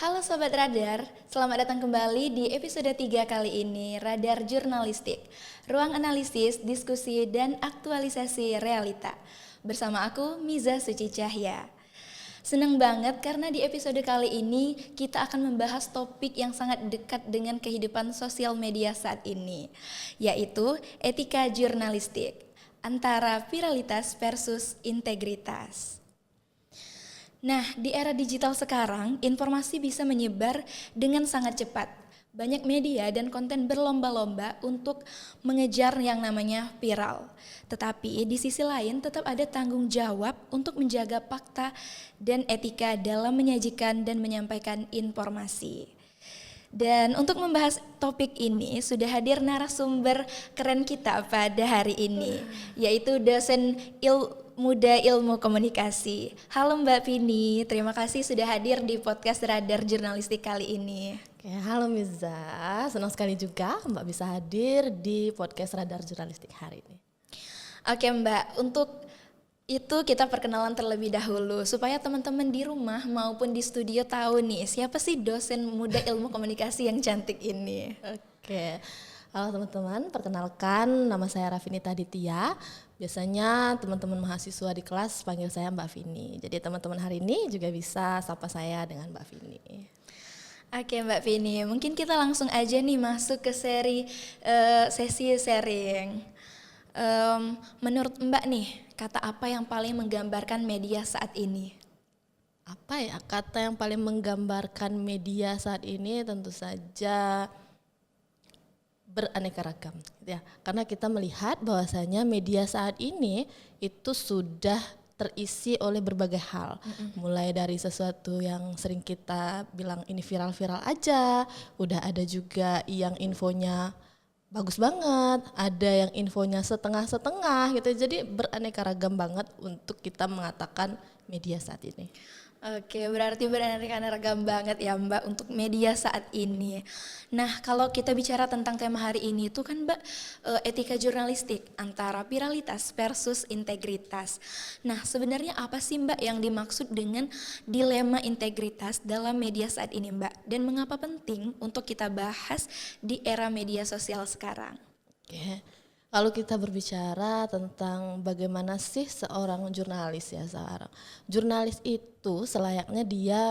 Halo Sobat Radar, selamat datang kembali di episode 3 kali ini, Radar Jurnalistik. Ruang analisis, diskusi, dan aktualisasi realita. Bersama aku, Miza Suci Cahya. Senang banget karena di episode kali ini kita akan membahas topik yang sangat dekat dengan kehidupan sosial media saat ini, yaitu etika jurnalistik, antara viralitas versus integritas. Nah, di era digital sekarang, informasi bisa menyebar dengan sangat cepat. Banyak media dan konten berlomba-lomba untuk mengejar yang namanya viral. Tetapi di sisi lain tetap ada tanggung jawab untuk menjaga fakta dan etika dalam menyajikan dan menyampaikan informasi. Dan untuk membahas topik ini sudah hadir narasumber keren kita pada hari ini, yaitu dosen Muda Ilmu Komunikasi. Halo Mbak Vini, terima kasih sudah hadir di podcast Radar Jurnalistik kali ini. Oke, halo Miza, senang sekali juga Mbak bisa hadir di podcast Radar Jurnalistik hari ini. Oke Mbak, untuk itu kita perkenalan terlebih dahulu supaya teman-teman di rumah maupun di studio tahu nih siapa sih dosen Muda Ilmu Komunikasi yang cantik ini. Oke, halo teman-teman, perkenalkan nama saya Rafinita Ditya. Biasanya teman-teman mahasiswa di kelas panggil saya Mbak Vini. Jadi teman-teman hari ini juga bisa sapa saya dengan Mbak Vini. Oke Mbak Vini, mungkin kita langsung aja nih masuk ke sesi sharing. Menurut Mbak nih, kata apa yang paling menggambarkan media saat ini? Apa ya kata yang paling menggambarkan media saat ini? Tentu saja beraneka ragam ya, karena kita melihat bahwasanya media saat ini itu sudah terisi oleh berbagai hal, mulai dari sesuatu yang sering kita bilang ini viral-viral aja, udah ada juga yang infonya bagus banget, ada yang infonya setengah-setengah gitu, jadi beraneka ragam banget untuk kita mengatakan media saat ini. Oke, berarti beraneka ragam banget ya Mbak untuk media saat ini. Nah, kalau kita bicara tentang tema hari ini itu kan Mbak etika jurnalistik antara viralitas versus integritas. Nah, sebenarnya apa sih Mbak yang dimaksud dengan dilema integritas dalam media saat ini Mbak? Dan mengapa penting untuk kita bahas di era media sosial sekarang? Oke. Kalau kita berbicara tentang bagaimana sih seorang jurnalis ya sekarang. Jurnalis itu selayaknya dia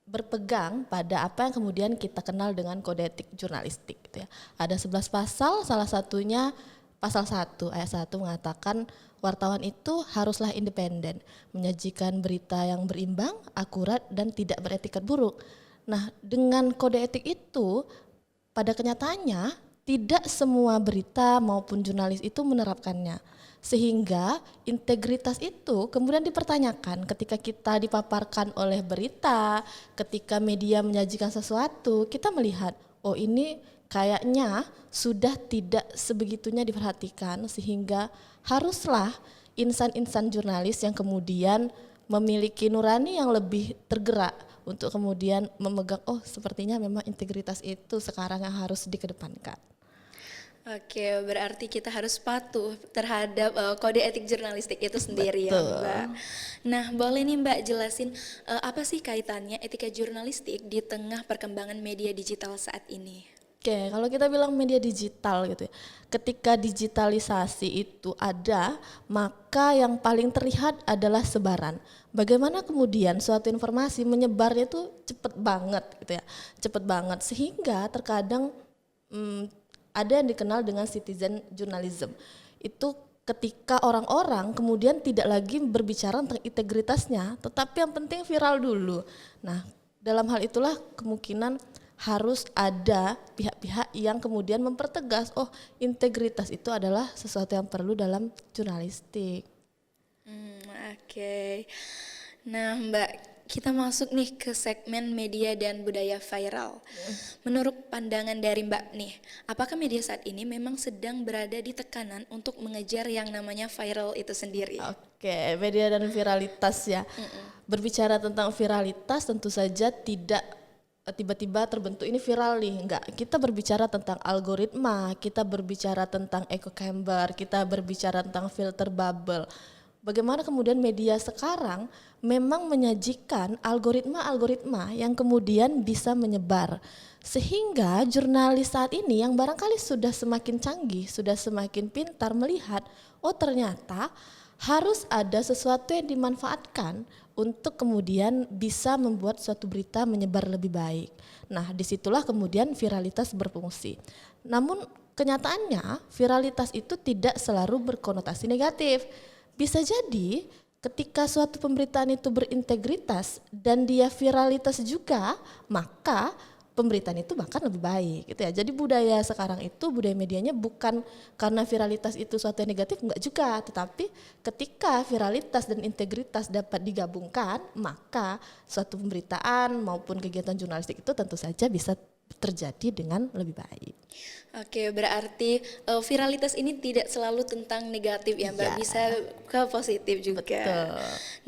berpegang pada apa yang kemudian kita kenal dengan kode etik jurnalistik gitu ya. Ada 11 pasal, salah satunya pasal 1 ayat 1 mengatakan wartawan itu haruslah independen, menyajikan berita yang berimbang, akurat dan tidak beretikat buruk. Nah, dengan kode etik itu pada kenyataannya tidak semua berita maupun jurnalis itu menerapkannya, sehingga integritas itu kemudian dipertanyakan ketika kita dipaparkan oleh berita, ketika media menyajikan sesuatu, kita melihat, oh ini kayaknya sudah tidak sebegitunya diperhatikan, sehingga haruslah insan-insan jurnalis yang kemudian memiliki nurani yang lebih tergerak untuk kemudian memegang, oh sepertinya memang integritas itu sekarang yang harus dikedepankan. Oke, berarti kita harus patuh terhadap kode etik jurnalistik itu sendiri. Betul. Ya Mbak. Nah, boleh nih Mbak jelasin apa sih kaitannya etika jurnalistik di tengah perkembangan media digital saat ini? Oke, kalau kita bilang media digital gitu ya, ketika digitalisasi itu ada, maka yang paling terlihat adalah sebaran. Bagaimana kemudian suatu informasi menyebarnya itu cepat banget gitu ya, cepat banget sehingga terkadang ada yang dikenal dengan citizen journalism. Itu ketika orang-orang kemudian tidak lagi berbicara tentang integritasnya, tetapi yang penting viral dulu. Nah, dalam hal itulah kemungkinan harus ada pihak-pihak yang kemudian mempertegas, oh integritas itu adalah sesuatu yang perlu dalam jurnalistik. Oke. Nah Mbak, kita masuk nih ke segmen media dan budaya viral. Menurut pandangan dari Mbak nih, apakah media saat ini memang sedang berada di tekanan untuk mengejar yang namanya viral itu sendiri? Oke, media dan viralitas ya. Berbicara tentang viralitas tentu saja tidak tiba-tiba terbentuk ini viral nih, enggak. Kita berbicara tentang algoritma, kita berbicara tentang echo chamber, kita berbicara tentang filter bubble. bagaimana kemudian media sekarang memang menyajikan algoritma-algoritma yang kemudian bisa menyebar. Sehingga jurnalis saat ini yang barangkali sudah semakin canggih, sudah semakin pintar melihat, oh ternyata harus ada sesuatu yang dimanfaatkan untuk kemudian bisa membuat suatu berita menyebar lebih baik. Nah, disitulah kemudian viralitas berfungsi. Namun kenyataannya viralitas itu tidak selalu berkonotasi negatif. Bisa jadi ketika suatu pemberitaan itu berintegritas dan dia viralitas juga, maka pemberitaan itu bahkan lebih baik gitu ya. Jadi budaya sekarang itu, budaya medianya bukan karena viralitas itu suatu yang negatif, enggak juga, tetapi ketika viralitas dan integritas dapat digabungkan, maka suatu pemberitaan maupun kegiatan jurnalistik itu tentu saja bisa terjadi dengan lebih baik. Oke, berarti viralitas ini tidak selalu tentang negatif ya Mbak, Iya. bisa ke positif juga. Betul.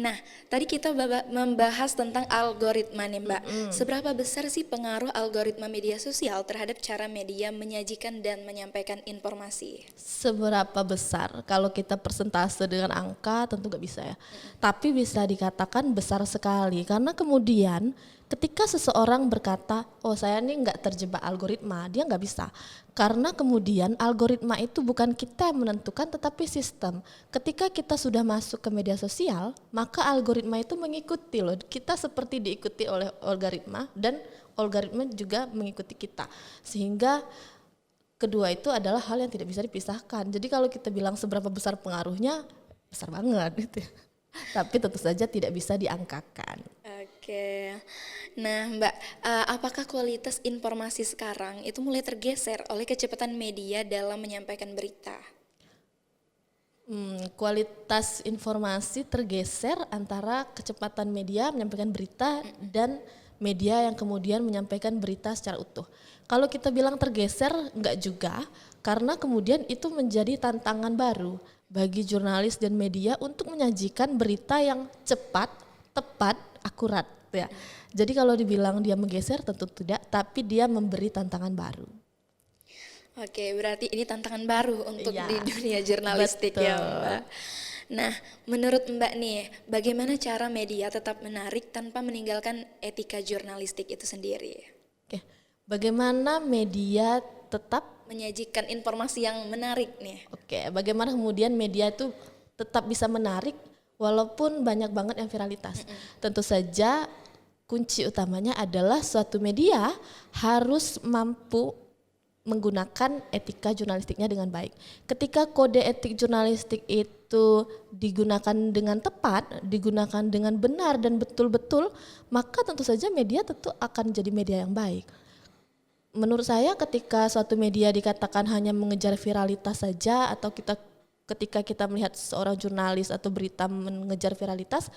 Nah, tadi kita membahas tentang algoritma nih Mbak. Seberapa besar sih pengaruh algoritma media sosial terhadap cara media menyajikan dan menyampaikan informasi? Seberapa besar? Kalau kita persentase dengan angka tentu nggak bisa ya. Tapi bisa dikatakan besar sekali karena kemudian ketika seseorang berkata, oh saya ini nggak terjebak algoritma, dia nggak bisa. Karena kemudian algoritma itu bukan kita yang menentukan tetapi sistem. Ketika kita sudah masuk ke media sosial, maka algoritma itu mengikuti loh. Kita seperti diikuti oleh algoritma dan algoritma juga mengikuti kita. Sehingga kedua itu adalah hal yang tidak bisa dipisahkan. Jadi kalau kita bilang seberapa besar pengaruhnya, besar banget gitu. Tapi tentu saja tidak bisa diangkakan. Oke, nah Mbak, apakah kualitas informasi sekarang itu mulai tergeser oleh kecepatan media dalam menyampaikan berita? Kualitas informasi tergeser antara kecepatan media menyampaikan berita dan media yang kemudian menyampaikan berita secara utuh. Kalau kita bilang tergeser, enggak juga, karena kemudian itu menjadi tantangan baru bagi jurnalis dan media untuk menyajikan berita yang cepat, tepat, akurat ya. Jadi kalau dibilang dia menggeser tentu tidak, tapi dia memberi tantangan baru. Oke, berarti ini tantangan baru untuk Iya, di dunia jurnalistik ya betul. Mbak. Nah, menurut Mbak nih, bagaimana cara media tetap menarik tanpa meninggalkan etika jurnalistik itu sendiri? Oke, bagaimana media tetap Menyajikan informasi yang menarik nih. Oke, bagaimana kemudian media itu tetap bisa menarik walaupun banyak banget yang viralitas. Tentu saja kunci utamanya adalah suatu media harus mampu menggunakan etika jurnalistiknya dengan baik. Ketika kode etik jurnalistik itu digunakan dengan tepat, digunakan dengan benar dan betul-betul, maka tentu saja media tentu akan jadi media yang baik. Menurut saya ketika suatu media dikatakan hanya mengejar viralitas saja atau ketika kita melihat seorang jurnalis atau berita mengejar viralitas,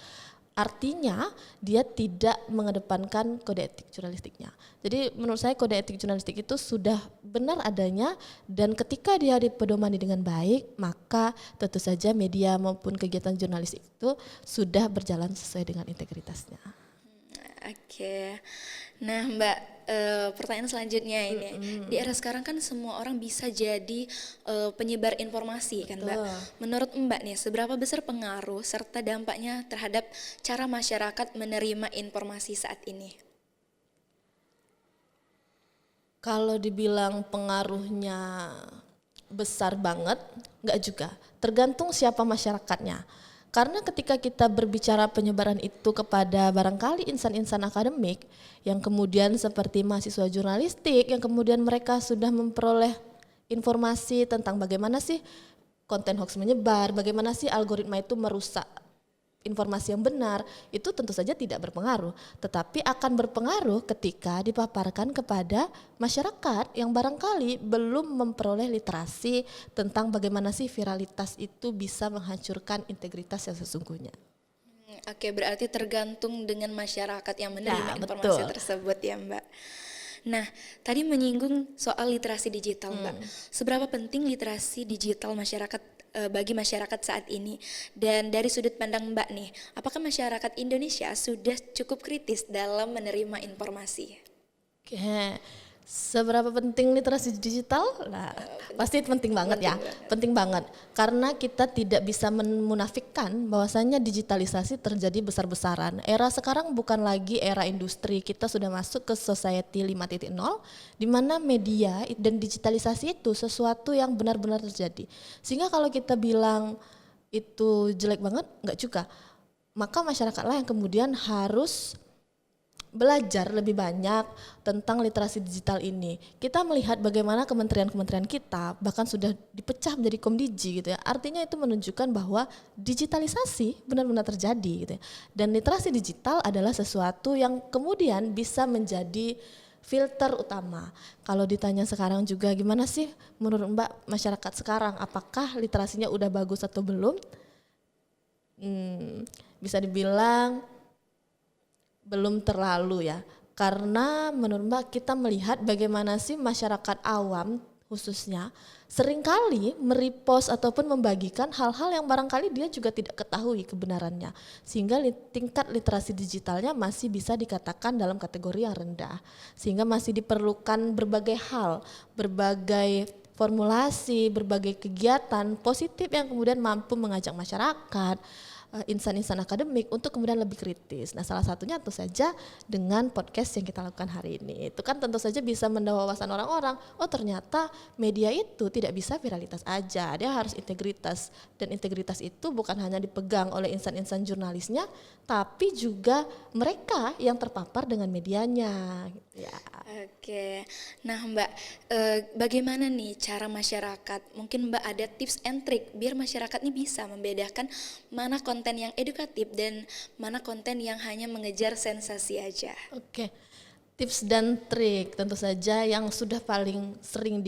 artinya dia tidak mengedepankan kode etik jurnalistiknya. Jadi menurut saya kode etik jurnalistik itu sudah benar adanya dan ketika dia dipedomani dengan baik, maka tentu saja media maupun kegiatan jurnalis itu sudah berjalan sesuai dengan integritasnya. Oke, nah Mbak, pertanyaan selanjutnya ini, di era sekarang kan semua orang bisa jadi penyebar informasi kan Mbak. Betul. Menurut Mbak nih, seberapa besar pengaruh serta dampaknya terhadap cara masyarakat menerima informasi saat ini? Kalau dibilang pengaruhnya besar banget, enggak juga. Tergantung siapa masyarakatnya. Karena ketika kita berbicara penyebaran itu kepada barangkali insan-insan akademik yang kemudian seperti mahasiswa jurnalistik yang kemudian mereka sudah memperoleh informasi tentang bagaimana sih konten hoax menyebar, bagaimana sih algoritma itu merusak informasi yang benar, itu tentu saja tidak berpengaruh, tetapi akan berpengaruh ketika dipaparkan kepada masyarakat yang barangkali belum memperoleh literasi tentang bagaimana sih viralitas itu bisa menghancurkan integritas yang sesungguhnya. Oke, berarti tergantung dengan masyarakat yang menerima Ya, informasi betul. tersebut ya Mbak. Nah, tadi menyinggung soal literasi digital Mbak. Seberapa penting literasi digital masyarakat bagi masyarakat saat ini? Dan dari sudut pandang Mbak nih, apakah masyarakat Indonesia sudah cukup kritis dalam menerima informasi? Oke, Seberapa penting literasi digital? Nah, pasti penting banget ya. Penting banget. Karena kita tidak bisa memunafikkan bahwasanya digitalisasi terjadi besar-besaran. Era sekarang bukan lagi era industri. Kita sudah masuk ke society 5.0 di mana media dan digitalisasi itu sesuatu yang benar-benar terjadi. Sehingga kalau kita bilang itu jelek banget, enggak juga. Maka masyarakatlah yang kemudian harus belajar lebih banyak tentang literasi digital ini. Kita melihat bagaimana kementerian-kementerian kita bahkan sudah dipecah menjadi komdigi gitu ya. Artinya itu menunjukkan bahwa digitalisasi benar-benar terjadi gitu ya. Dan literasi digital adalah sesuatu yang kemudian bisa menjadi filter utama. Kalau ditanya sekarang juga gimana sih menurut Mbak masyarakat sekarang, apakah literasinya udah bagus atau belum? Bisa dibilang belum terlalu ya, karena menurut Mbak kita melihat bagaimana sih masyarakat awam khususnya seringkali merepost ataupun membagikan hal-hal yang barangkali dia juga tidak ketahui kebenarannya, sehingga tingkat literasi digitalnya masih bisa dikatakan dalam kategori yang rendah, sehingga masih diperlukan berbagai hal, berbagai formulasi, berbagai kegiatan positif yang kemudian mampu mengajak masyarakat, insan-insan akademik untuk kemudian lebih kritis. Nah, salah satunya tentu saja dengan podcast yang kita lakukan hari ini. Itu kan tentu saja bisa menambah wawasan orang-orang. Oh, ternyata media itu tidak bisa viralitas aja, dia harus integritas. Dan integritas itu bukan hanya dipegang oleh insan-insan jurnalisnya, tapi juga mereka yang terpapar dengan medianya. Ya. Oke, nah Mbak, bagaimana nih cara masyarakat, mungkin Mbak ada tips and trick biar masyarakat ini bisa membedakan mana konten yang edukatif dan mana konten yang hanya mengejar sensasi aja. Oke, tips dan trik tentu saja yang sudah paling sering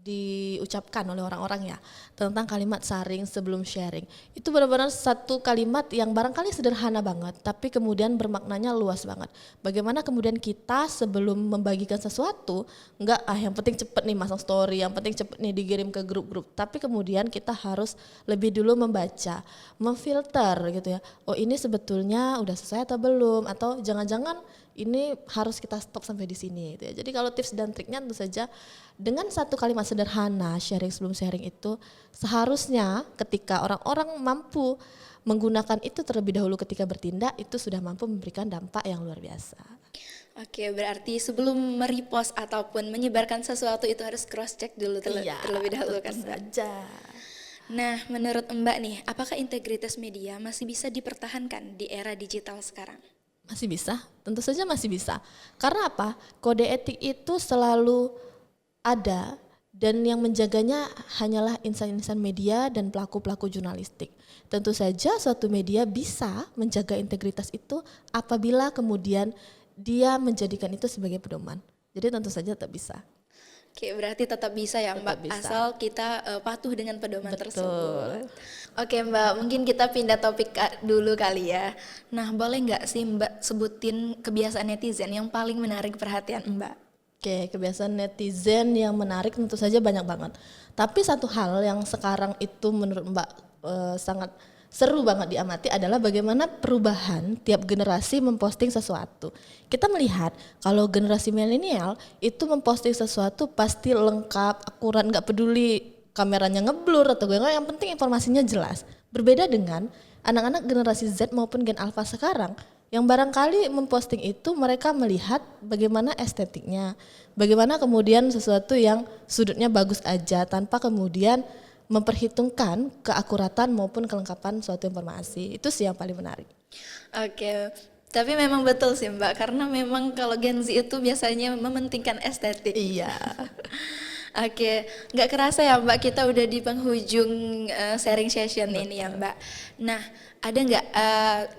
diucapkan oleh orang-orang ya tentang kalimat saring sebelum sharing. Itu benar-benar satu kalimat yang barangkali sederhana banget tapi kemudian bermaknanya luas banget. Bagaimana kemudian kita sebelum membagikan sesuatu enggak yang penting cepet nih masang story, yang penting cepet nih dikirim ke grup-grup, tapi kemudian kita harus lebih dulu membaca, memfilter gitu ya. Oh, ini sebetulnya udah sesuai atau belum, atau jangan-jangan ini harus kita stop sampai di sini gitu ya. Jadi kalau tips dan triknya tentu saja dengan satu kalimat sederhana sharing sebelum sharing itu seharusnya ketika orang-orang mampu menggunakan itu terlebih dahulu ketika bertindak itu sudah mampu memberikan dampak yang luar biasa. Oke, berarti sebelum merepost ataupun menyebarkan sesuatu itu harus cross check dulu terlebih dahulu kan Mbak? Saja. Nah, menurut Mbak nih, apakah integritas media masih bisa dipertahankan di era digital sekarang? Masih bisa, tentu saja masih bisa. Karena apa? Kode etik itu selalu ada dan yang menjaganya hanyalah insan-insan media dan pelaku-pelaku jurnalistik. Tentu saja suatu media bisa menjaga integritas itu apabila kemudian dia menjadikan itu sebagai pedoman. Jadi tentu saja tetap bisa. Oke, berarti tetap bisa ya Mbak, bisa. asal kita patuh dengan pedoman Betul. tersebut. Oke Mbak, mungkin kita pindah topik dulu kali ya. Nah, boleh nggak sih Mbak sebutin kebiasaan netizen yang paling menarik perhatian Mbak? Oke, kebiasaan netizen yang menarik tentu saja banyak banget. Tapi satu hal yang sekarang itu menurut Mbak sangat seru banget diamati adalah bagaimana perubahan tiap generasi memposting sesuatu. Kita melihat kalau generasi milenial itu memposting sesuatu pasti lengkap, akurat, nggak peduli kameranya ngeblur atau enggak, yang penting informasinya jelas. Berbeda dengan anak-anak generasi Z maupun Gen Alpha sekarang yang barangkali memposting itu mereka melihat bagaimana estetiknya, bagaimana kemudian sesuatu yang sudutnya bagus aja tanpa kemudian memperhitungkan keakuratan maupun kelengkapan suatu informasi. Itu sih yang paling menarik. Oke, tapi memang betul sih Mbak, karena memang kalau Gen Z itu biasanya mementingkan estetik. Iya. Oke, nggak kerasa ya Mbak, kita udah di penghujung sharing session ini ya Mbak. Nah, ada nggak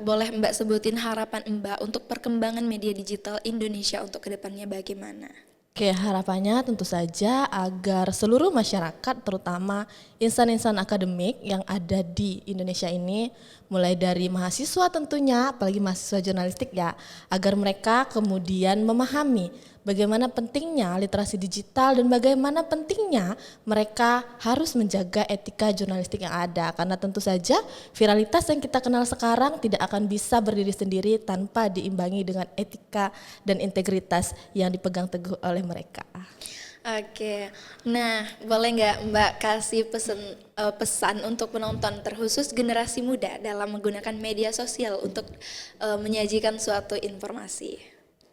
boleh Mbak sebutin harapan Mbak untuk perkembangan media digital Indonesia untuk kedepannya bagaimana? Oke, harapannya tentu saja agar seluruh masyarakat terutama insan-insan akademik yang ada di Indonesia ini, mulai dari mahasiswa tentunya, apalagi mahasiswa jurnalistik ya, agar mereka kemudian memahami bagaimana pentingnya literasi digital dan bagaimana pentingnya mereka harus menjaga etika jurnalistik yang ada. Karena tentu saja viralitas yang kita kenal sekarang tidak akan bisa berdiri sendiri tanpa diimbangi dengan etika dan integritas yang dipegang teguh oleh mereka. Oke, nah boleh nggak Mbak kasih pesan untuk penonton terkhusus generasi muda dalam menggunakan media sosial untuk menyajikan suatu informasi?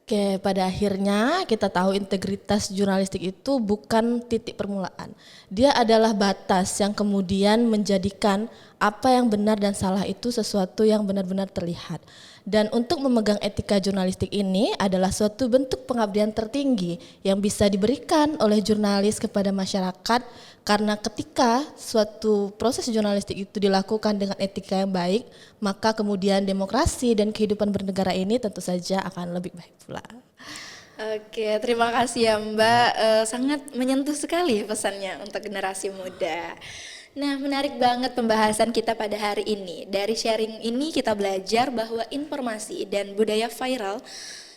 Oke, pada akhirnya kita tahu integritas jurnalistik itu bukan titik permulaan. Dia adalah batas yang kemudian menjadikan apa yang benar dan salah itu sesuatu yang benar-benar terlihat. Dan untuk memegang etika jurnalistik ini adalah suatu bentuk pengabdian tertinggi yang bisa diberikan oleh jurnalis kepada masyarakat, karena ketika suatu proses jurnalistik itu dilakukan dengan etika yang baik, maka kemudian demokrasi dan kehidupan bernegara ini tentu saja akan lebih baik pula. Oke, terima kasih ya Mbak, sangat menyentuh sekali pesannya untuk generasi muda. Nah, menarik banget pembahasan kita pada hari ini. Dari sharing ini kita belajar bahwa informasi dan budaya viral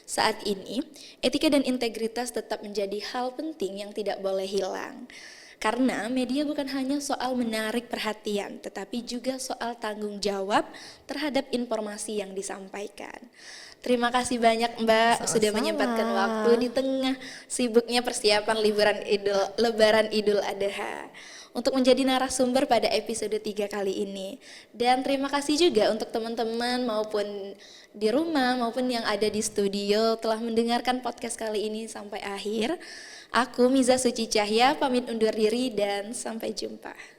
saat ini, etika dan integritas tetap menjadi hal penting yang tidak boleh hilang. Karena media bukan hanya soal menarik perhatian, tetapi juga soal tanggung jawab terhadap informasi yang disampaikan. Terima kasih banyak Mbak sudah menyempatkan waktu di tengah sibuknya persiapan Lebaran Idul Adha untuk menjadi narasumber pada episode 3 kali ini. Dan terima kasih juga untuk teman-teman maupun di rumah maupun yang ada di studio telah mendengarkan podcast kali ini sampai akhir. Aku Miza Suci Cahya pamit undur diri dan sampai jumpa.